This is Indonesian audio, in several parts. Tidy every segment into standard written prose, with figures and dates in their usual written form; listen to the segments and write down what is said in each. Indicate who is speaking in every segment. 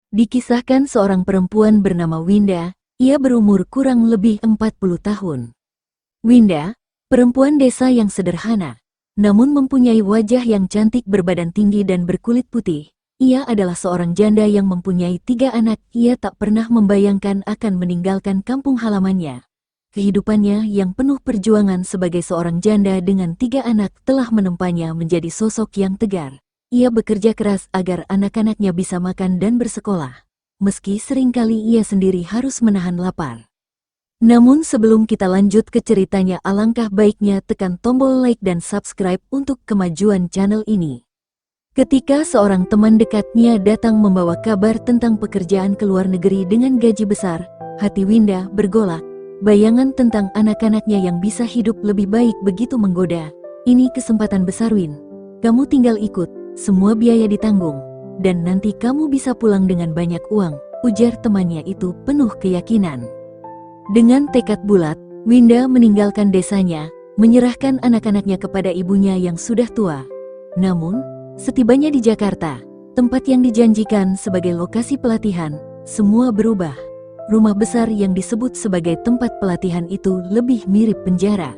Speaker 1: Dikisahkan seorang perempuan bernama Winda, ia berumur kurang lebih 40 tahun. Winda, perempuan desa yang sederhana, namun mempunyai wajah yang cantik berbadan tinggi dan berkulit putih. Ia adalah seorang janda yang mempunyai 3 anak. Ia tak pernah membayangkan akan meninggalkan kampung halamannya. Kehidupannya yang penuh perjuangan sebagai seorang janda dengan 3 anak telah menempanya menjadi sosok yang tegar. Ia bekerja keras agar anak-anaknya bisa makan dan bersekolah. Meski seringkali ia sendiri harus menahan lapar. Namun sebelum kita lanjut ke ceritanya, alangkah baiknya tekan tombol like dan subscribe untuk kemajuan channel ini. Ketika seorang teman dekatnya datang membawa kabar tentang pekerjaan ke luar negeri dengan gaji besar, hati Winda bergolak. Bayangan tentang anak-anaknya yang bisa hidup lebih baik begitu menggoda. Ini kesempatan besar, Win. Kamu tinggal ikut, semua biaya ditanggung. Dan nanti kamu bisa pulang dengan banyak uang, ujar temannya itu penuh keyakinan. Dengan tekad bulat, Winda meninggalkan desanya, menyerahkan anak-anaknya kepada ibunya yang sudah tua. Namun, setibanya di Jakarta, tempat yang dijanjikan sebagai lokasi pelatihan, semua berubah. Rumah besar yang disebut sebagai tempat pelatihan itu lebih mirip penjara.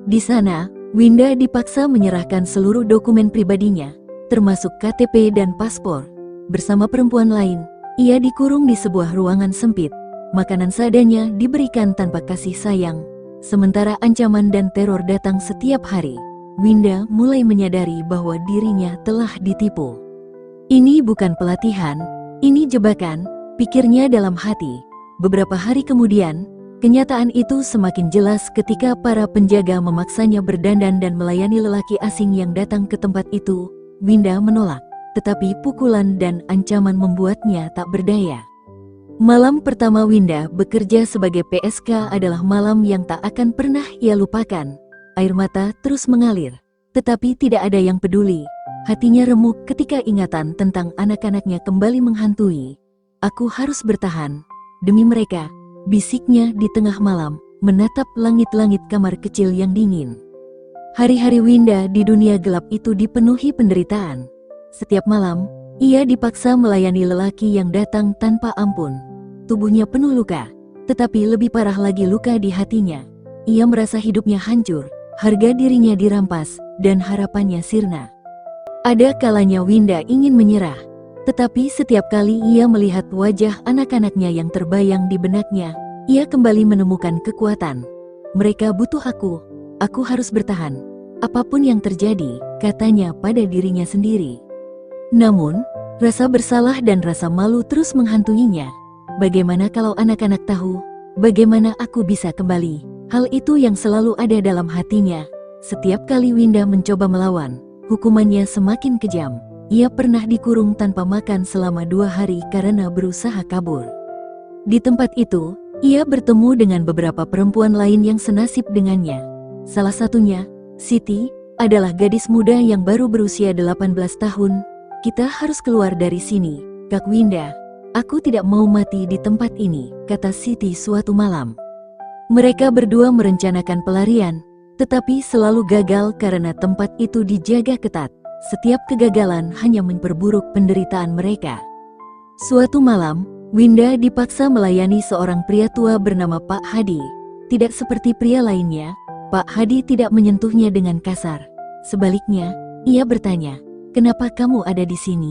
Speaker 1: Di sana, Winda dipaksa menyerahkan seluruh dokumen pribadinya, termasuk KTP dan paspor. Bersama perempuan lain, ia dikurung di sebuah ruangan sempit. Makanan seadanya diberikan tanpa kasih sayang. Sementara ancaman dan teror datang setiap hari, Winda mulai menyadari bahwa dirinya telah ditipu. Ini bukan pelatihan, ini jebakan, pikirnya dalam hati. Beberapa hari kemudian, kenyataan itu semakin jelas ketika para penjaga memaksanya berdandan dan melayani lelaki asing yang datang ke tempat itu. Winda menolak, tetapi pukulan dan ancaman membuatnya tak berdaya. Malam pertama Winda bekerja sebagai PSK adalah malam yang tak akan pernah ia lupakan. Air mata terus mengalir, tetapi tidak ada yang peduli. Hatinya remuk ketika ingatan tentang anak-anaknya kembali menghantui. Aku harus bertahan. Demi mereka, bisiknya di tengah malam, menatap langit-langit kamar kecil yang dingin. Hari-hari Winda di dunia gelap itu dipenuhi penderitaan. Setiap malam, ia dipaksa melayani lelaki yang datang tanpa ampun. Tubuhnya penuh luka, tetapi lebih parah lagi luka di hatinya. Ia merasa hidupnya hancur, harga dirinya dirampas, dan harapannya sirna. Ada kalanya Winda ingin menyerah. Tetapi setiap kali ia melihat wajah anak-anaknya yang terbayang di benaknya, ia kembali menemukan kekuatan. Mereka butuh aku harus bertahan. Apapun yang terjadi, katanya pada dirinya sendiri. Namun, rasa bersalah dan rasa malu terus menghantuinya. Bagaimana kalau anak-anak tahu? Bagaimana aku bisa kembali? Hal itu yang selalu ada dalam hatinya. Setiap kali Winda mencoba melawan, hukumannya semakin kejam. Ia pernah dikurung tanpa makan selama 2 hari karena berusaha kabur. Di tempat itu, ia bertemu dengan beberapa perempuan lain yang senasib dengannya. Salah satunya, Siti, adalah gadis muda yang baru berusia 18 tahun. Kita harus keluar dari sini, Kak Winda. Aku tidak mau mati di tempat ini, kata Siti suatu malam. Mereka berdua merencanakan pelarian, tetapi selalu gagal karena tempat itu dijaga ketat. Setiap kegagalan hanya memperburuk penderitaan mereka. Suatu malam, Winda dipaksa melayani seorang pria tua bernama Pak Hadi. Tidak seperti pria lainnya, Pak Hadi tidak menyentuhnya dengan kasar. Sebaliknya, ia bertanya, "Kenapa kamu ada di sini?"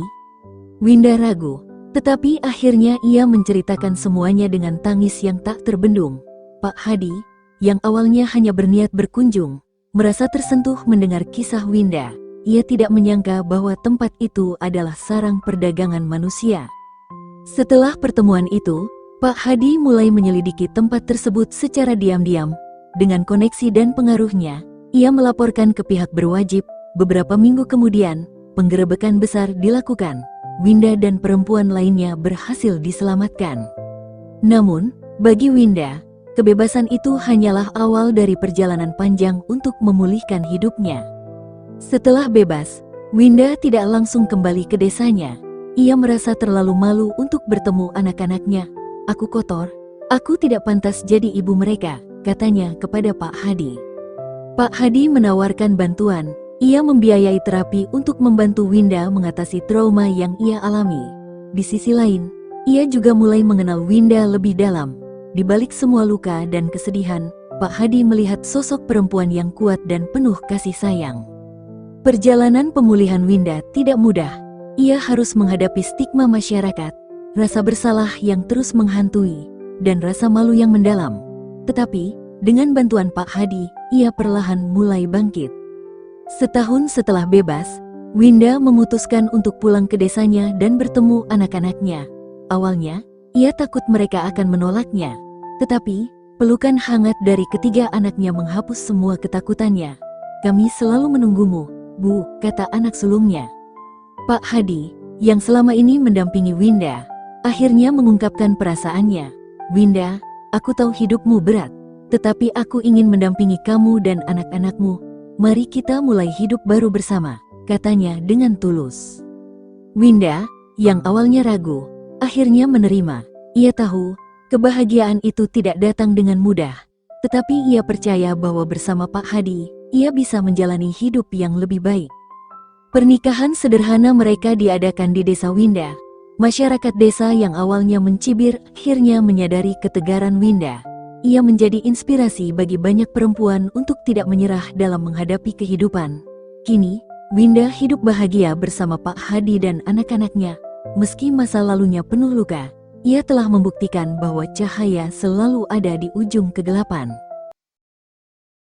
Speaker 1: Winda ragu, tetapi akhirnya ia menceritakan semuanya dengan tangis yang tak terbendung. Pak Hadi, yang awalnya hanya berniat berkunjung, merasa tersentuh mendengar kisah Winda. Ia tidak menyangka bahwa tempat itu adalah sarang perdagangan manusia. Setelah pertemuan itu, Pak Hadi mulai menyelidiki tempat tersebut secara diam-diam. Dengan koneksi dan pengaruhnya, ia melaporkan ke pihak berwajib. Beberapa minggu kemudian, penggerebekan besar dilakukan. Winda dan perempuan lainnya berhasil diselamatkan. Namun, bagi Winda, kebebasan itu hanyalah awal dari perjalanan panjang untuk memulihkan hidupnya. Setelah bebas, Winda tidak langsung kembali ke desanya. Ia merasa terlalu malu untuk bertemu anak-anaknya. "Aku kotor, aku tidak pantas jadi ibu mereka," katanya kepada Pak Hadi. Pak Hadi menawarkan bantuan. Ia membiayai terapi untuk membantu Winda mengatasi trauma yang ia alami. Di sisi lain, ia juga mulai mengenal Winda lebih dalam. Di balik semua luka dan kesedihan, Pak Hadi melihat sosok perempuan yang kuat dan penuh kasih sayang. Perjalanan pemulihan Winda tidak mudah. Ia harus menghadapi stigma masyarakat, rasa bersalah yang terus menghantui, dan rasa malu yang mendalam. Tetapi, dengan bantuan Pak Hadi, ia perlahan mulai bangkit. Setahun setelah bebas, Winda memutuskan untuk pulang ke desanya dan bertemu anak-anaknya. Awalnya, ia takut mereka akan menolaknya. Tetapi, pelukan hangat dari ketiga anaknya menghapus semua ketakutannya. "Kami selalu menunggumu, Bu," kata anak sulungnya. Pak Hadi, yang selama ini mendampingi Winda, akhirnya mengungkapkan perasaannya. "Winda, aku tahu hidupmu berat, tetapi aku ingin mendampingi kamu dan anak-anakmu. Mari kita mulai hidup baru bersama," katanya dengan tulus. Winda, yang awalnya ragu, akhirnya menerima. Ia tahu, kebahagiaan itu tidak datang dengan mudah. Tetapi ia percaya bahwa bersama Pak Hadi, ia bisa menjalani hidup yang lebih baik. Pernikahan sederhana mereka diadakan di desa Winda. Masyarakat desa yang awalnya mencibir, akhirnya menyadari ketegaran Winda. Ia menjadi inspirasi bagi banyak perempuan untuk tidak menyerah dalam menghadapi kehidupan. Kini, Winda hidup bahagia bersama Pak Hadi dan anak-anaknya. Meski masa lalunya penuh luka, ia telah membuktikan bahwa cahaya selalu ada di ujung kegelapan.